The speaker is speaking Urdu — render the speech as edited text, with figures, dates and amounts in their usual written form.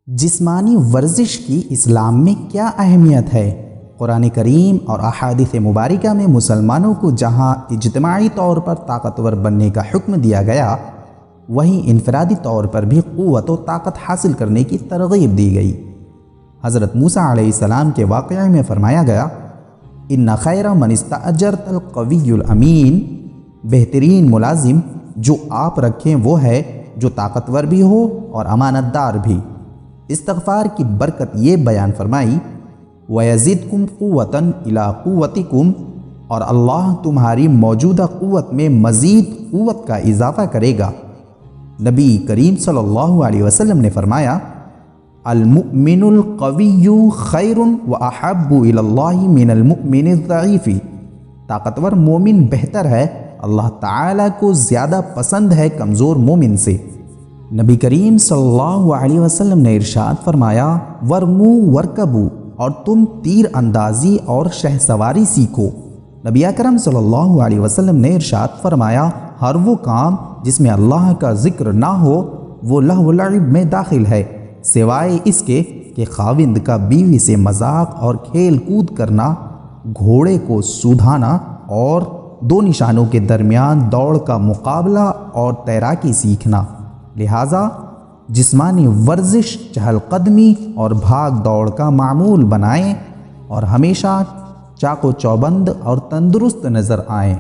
جسمانی ورزش کی اسلام میں کیا اہمیت ہے؟ قرآن کریم اور احادیث مبارکہ میں مسلمانوں کو جہاں اجتماعی طور پر طاقتور بننے کا حکم دیا گیا، وہیں انفرادی طور پر بھی قوت و طاقت حاصل کرنے کی ترغیب دی گئی۔ حضرت موسیٰ علیہ السلام کے واقعے میں فرمایا گیا، ان خیر من استأجرت القوی الامین، بہترین ملازم جو آپ رکھیں وہ ہے جو طاقتور بھی ہو اور امانت دار بھی۔ استغفار کی برکت یہ بیان فرمائی، وَيَزِدْكُمْ قُوَّةً إِلَىٰ قُوَّتِكُمْ، اور اللہ تمہاری موجودہ قوت میں مزید قوت کا اضافہ کرے گا۔ نبی کریم صلی اللہ علیہ وسلم نے فرمایا، المؤمن القوی خیر وأحب إلی اللہ من المؤمن الضعیف، طاقتور مومن بہتر ہے، اللہ تعالیٰ کو زیادہ پسند ہے کمزور مومن سے۔ نبی کریم صلی اللہ علیہ وسلم نے ارشاد فرمایا، ورمو ورکبو، اور تم تیر اندازی اور شہ سواری سیکھو۔ نبی اکرم صلی اللہ علیہ وسلم نے ارشاد فرمایا، ہر وہ کام جس میں اللہ کا ذکر نہ ہو وہ لہو و لعب میں داخل ہے، سوائے اس کے کہ خاوند کا بیوی سے مذاق اور کھیل کود کرنا، گھوڑے کو سودھانا اور دو نشانوں کے درمیان دوڑ کا مقابلہ اور تیراکی سیکھنا۔ لہٰذا جسمانی ورزش چہل قدمی اور بھاگ دوڑ کا معمول بنائیں اور ہمیشہ چاق و چوبند اور تندرست نظر آئیں۔